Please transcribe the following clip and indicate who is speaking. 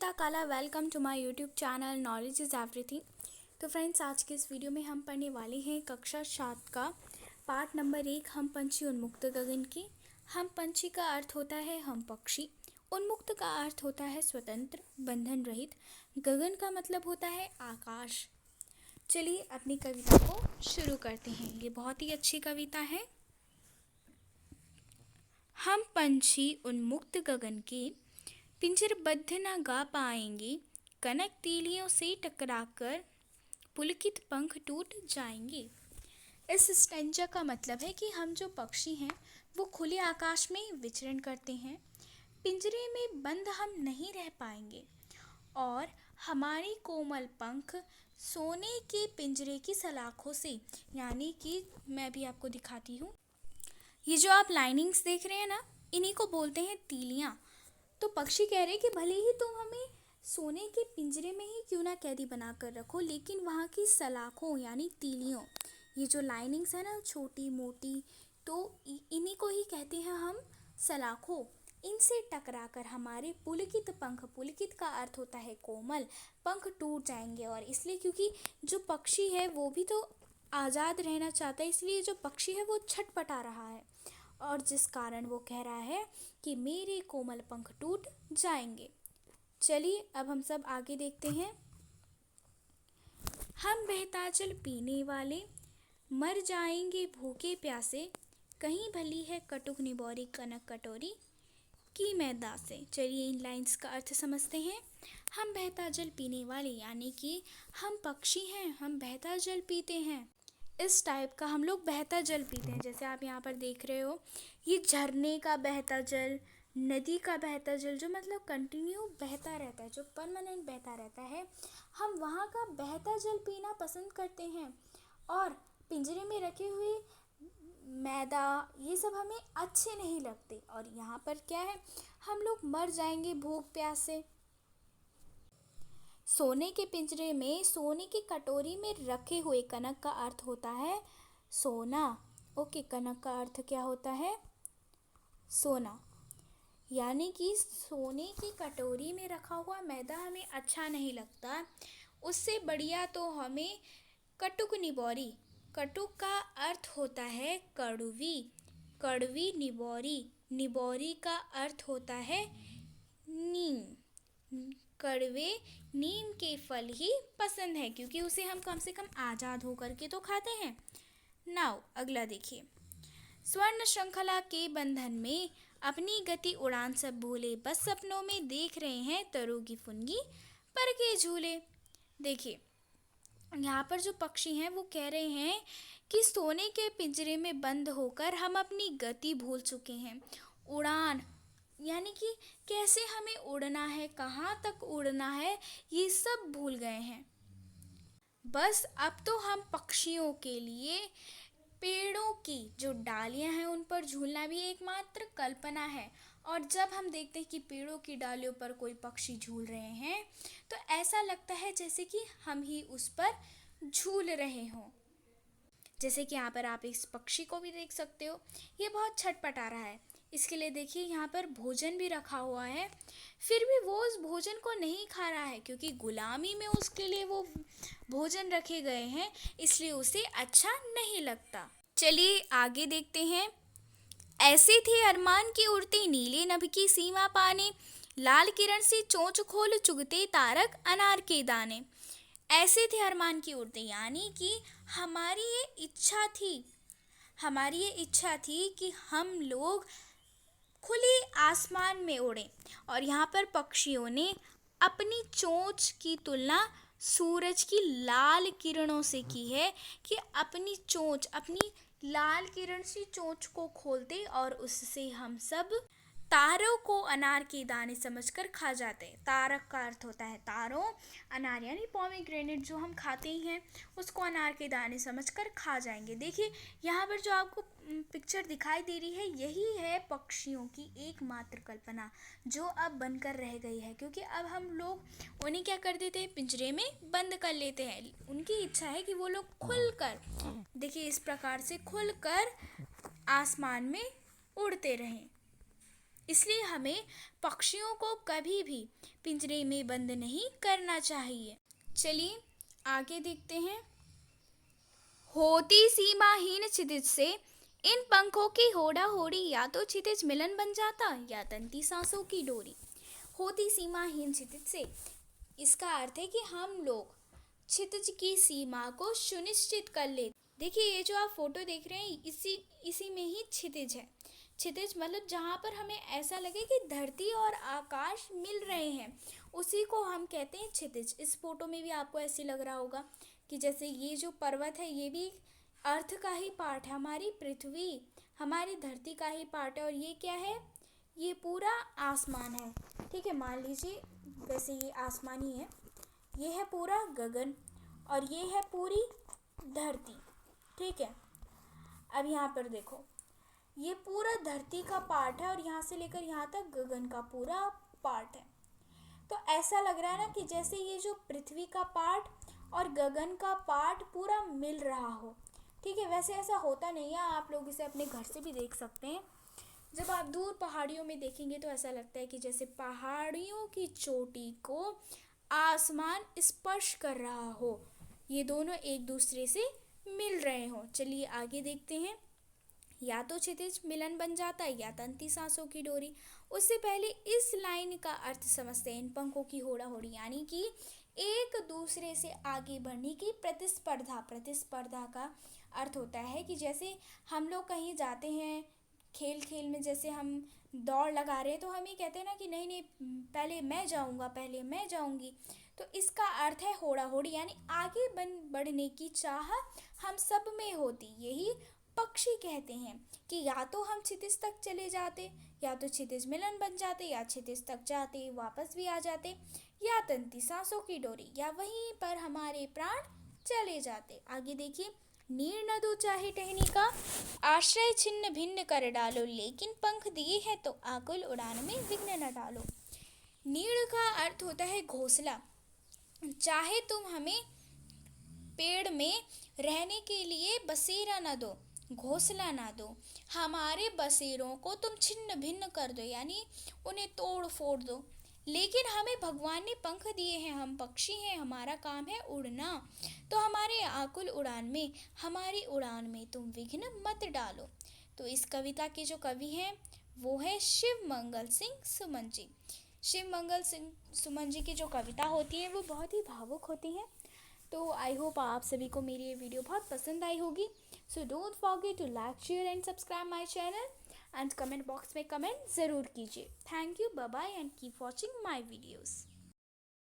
Speaker 1: नमस्कार काला, welcome to my YouTube channel knowledge is everything. तो फ्रेंड्स, आज के इस वीडियो में हम पढ़ने वाले हैं कक्षा 7 का पार्ट नंबर 1, हम पंछी उन्मुक्त गगन की। हम पंछी का अर्थ होता है हम पक्षी, उन्मुक्त का अर्थ होता है स्वतंत्र, बंधन रहित, गगन का मतलब होता है आकाश। चलिए अपनी कविता को शुरू करते हैं। ये बहुत ही अच्छी कविता है। हम पंछी उन्मुक्त गगन के, पिंजरबद्ध न गा पाएंगे, कनक तीलियों से टकराकर पुलकित पंख टूट जाएंगे। इस स्टेंजा का मतलब है कि हम जो पक्षी हैं वो खुले आकाश में विचरण करते हैं, पिंजरे में बंद हम नहीं रह पाएंगे और हमारी कोमल पंख सोने के पिंजरे की सलाखों से, यानी कि मैं भी आपको दिखाती हूँ। ये जो आप लाइनिंग्स देख रहे हैं ना, इन्हीं को बोलते हैं तीलियाँ। तो पक्षी कह रहे कि भले ही तुम हमें सोने के पिंजरे में ही क्यों ना कैदी बना कर रखो, लेकिन वहाँ की सलाखों यानी तीलियों, ये जो लाइनिंग्स है ना छोटी मोटी, तो इन्हीं को ही कहते हैं हम सलाखों। इनसे टकराकर हमारे पुलकित पंख, पुलकित का अर्थ होता है कोमल, पंख टूट जाएंगे। और इसलिए क्योंकि जो पक्षी है वो भी तो आज़ाद रहना चाहता है, इसलिए जो पक्षी है वो छटपटा रहा है और जिस कारण वो कह रहा है कि मेरे कोमल पंख टूट जाएंगे। चलिए अब हम सब आगे देखते हैं। हम बहता जल पीने वाले, मर जाएंगे भूखे प्यासे, कहीं भली है कटुक निबोरी कनक कटोरी की मैदा से। चलिए इन लाइंस का अर्थ समझते हैं। हम बहता जल पीने वाले यानी कि हम पक्षी हैं, हम बहता जल पीते हैं। इस टाइप का हम लोग बहता जल पीते हैं। जैसे आप यहाँ पर देख रहे हो, ये झरने का बहता जल, नदी का बहता जल, जो मतलब कंटिन्यू बहता रहता है, जो परमानेंट बहता रहता है, हम वहाँ का बहता जल पीना पसंद करते हैं। और पिंजरे में रखे हुए मैदा, ये सब हमें अच्छे नहीं लगते। और यहाँ पर क्या है, हम लोग मर जाएंगे भूख प्यास से। सोने के पिंजरे में, सोने की कटोरी में रखे हुए, कनक का अर्थ होता है सोना। ओके, कनक का अर्थ क्या होता है? सोना। यानी कि सोने की कटोरी में रखा हुआ मैदा हमें अच्छा नहीं लगता, उससे बढ़िया तो हमें कटुक निबोरी, कटुक का अर्थ होता है कड़वी, कड़वी निबोरी, निबोरी का अर्थ होता है नीम, कड़वे नीम के फल ही पसंद है, क्योंकि उसे हम कम से कम आज़ाद होकर के तो खाते हैं। नाउ अगला देखिए। स्वर्ण श्रृंखला के बंधन में अपनी गति उड़ान सब भूले, बस सपनों में देख रहे हैं तरोगी फुनगी पर के झूले। देखिए यहाँ पर जो पक्षी हैं वो कह रहे हैं कि सोने के पिंजरे में बंद होकर हम अपनी गति भूल चुके हैं। उड़ान यानी कि कैसे हमें उड़ना है, कहाँ तक उड़ना है, ये सब भूल गए हैं। बस अब तो हम पक्षियों के लिए पेड़ों की जो डालियां हैं उन पर झूलना भी एकमात्र कल्पना है। और जब हम देखते हैं कि पेड़ों की डालियों पर कोई पक्षी झूल रहे हैं, तो ऐसा लगता है जैसे कि हम ही उस पर झूल रहे हों। जैसे कि यहाँ पर आप इस पक्षी को भी देख सकते हो, ये बहुत छटपटा रहा है। इसके लिए देखिए यहाँ पर भोजन भी रखा हुआ है, फिर भी वो उस भोजन को नहीं खा रहा है, क्योंकि गुलामी में उसके लिए वो भोजन रखे गए हैं, इसलिए उसे अच्छा नहीं लगता। चलिए आगे देखते हैं। ऐसे थे अरमान की उड़ती नीले नभ की सीमा पाने, लाल किरण से चोंच खोल चुगते तारक अनार के दाने। ऐसे थे अरमान की उड़ते, यानी कि हमारी ये इच्छा थी, हमारी ये इच्छा थी कि हम लोग खुले आसमान में उड़ें। और यहाँ पर पक्षियों ने अपनी चोंच की तुलना सूरज की लाल किरणों से की है, कि अपनी चोंच, अपनी लाल किरण से चोंच को खोलते और उससे हम सब तारों को अनार के दाने समझकर खा जाते हैं। तारक का अर्थ होता है तारों, अनार यानी पोमेग्रेनेट जो हम खाते ही हैं, उसको अनार के दाने समझकर खा जाएंगे। देखिए यहाँ पर जो आपको पिक्चर दिखाई दे रही है, यही है पक्षियों की एकमात्र कल्पना, जो अब बनकर रह गई है, क्योंकि अब हम लोग उन्हें क्या कर देते हैं, पिंजरे में बंद कर लेते हैं। उनकी इच्छा है कि वो लोग खुलकर, देखिए इस प्रकार से खुलकर आसमान में उड़ते रहें। इसलिए हमें पक्षियों को कभी भी पिंजरे में बंद नहीं करना चाहिए। चलिए आगे देखते हैं। होती सीमाहीन क्षितिज से इन पंखों की होड़ा होड़ी, या तो क्षितिज मिलन बन जाता या तंती सांसों की डोरी। होती सीमाहीन क्षितिज से, इसका अर्थ है कि हम लोग क्षितिज की सीमा को सुनिश्चित कर ले। देखिए ये जो आप फोटो देख रहे हैं, इसी में ही क्षितिज है। क्षितिज मतलब जहाँ पर हमें ऐसा लगे कि धरती और आकाश मिल रहे हैं, उसी को हम कहते हैं क्षितिज। इस फोटो में भी आपको ऐसे लग रहा होगा कि जैसे ये जो पर्वत है ये भी अर्थ का ही पार्ट है, हमारी पृथ्वी हमारी धरती का ही पार्ट है। और ये क्या है, ये पूरा आसमान है। ठीक है, मान लीजिए वैसे ये आसमान ही है, ये है पूरा गगन और ये है पूरी धरती। ठीक है, अब यहाँ पर देखो ये पूरा धरती का पार्ट है और यहाँ से लेकर यहाँ तक गगन का पूरा पार्ट है। तो ऐसा लग रहा है ना कि जैसे ये जो पृथ्वी का पार्ट और गगन का पार्ट पूरा मिल रहा हो। ठीक है, वैसे ऐसा होता नहीं है, आप लोग इसे अपने घर से भी देख सकते हैं। जब आप दूर पहाड़ियों में देखेंगे तो ऐसा लगता है कि जैसे पहाड़ियों की चोटी को आसमान स्पर्श कर रहा हो, ये दोनों एक दूसरे से मिल रहे हो। चलिए आगे देखते हैं। या तो क्षितिज मिलन बन जाता है या तंती सांसों की डोरी। उससे पहले इस लाइन का अर्थ समझते हैं। इन पंखों की होड़ा होड़ी यानी कि एक दूसरे से आगे बढ़ने की प्रतिस्पर्धा। प्रतिस्पर्धा का अर्थ होता है कि जैसे हम लोग कहीं जाते हैं खेल खेल में, जैसे हम दौड़ लगा रहे हैं तो हम ये कहते हैं ना कि नहीं नहीं पहले मैं जाऊंगा, पहले मैं जाऊंगी। तो इसका अर्थ है होड़ा होड़ी, यानी आगे बढ़ने की चाह हम सब में होती। यही पक्षी कहते हैं कि या तो हम क्षितिज तक चले जाते, या तो क्षितिज मिलन बन जाते, या क्षितिज तक जाते वापस भी आ जाते, या तंती सांसों की डोरी, या वहीं पर हमारे प्राण चले जाते। आगे देखिए। नीर न दो चाहे टहनी का, आश्रय छिन्न भिन्न कर डालो, लेकिन पंख दिए हैं तो आकुल उड़ान में विघ्न न डालो। नीड़ का अर्थ होता है घोंसला। चाहे तुम हमें पेड़ में रहने के लिए बसेरा न दो, घोंसला ना दो, हमारे बसेरों को तुम छिन्न भिन्न कर दो, यानी उन्हें तोड़ फोड़ दो, लेकिन हमें भगवान ने पंख दिए हैं, हम पक्षी हैं, हमारा काम है उड़ना। तो हमारे आकुल उड़ान में, हमारी उड़ान में तुम विघ्न मत डालो। तो इस कविता के जो कवि हैं वो है शिव मंगल सिंह सुमन जी। शिव मंगल सिंह सुमन जी की जो कविता होती है वो बहुत ही भावुक होती हैं। तो आई होप आप सभी को मेरी ये वीडियो बहुत पसंद आई होगी। So don't forget to like share and subscribe my channel and comment box में कमेंट ज़रूर कीजिए। Thank you, bye bye and keep watching my videos.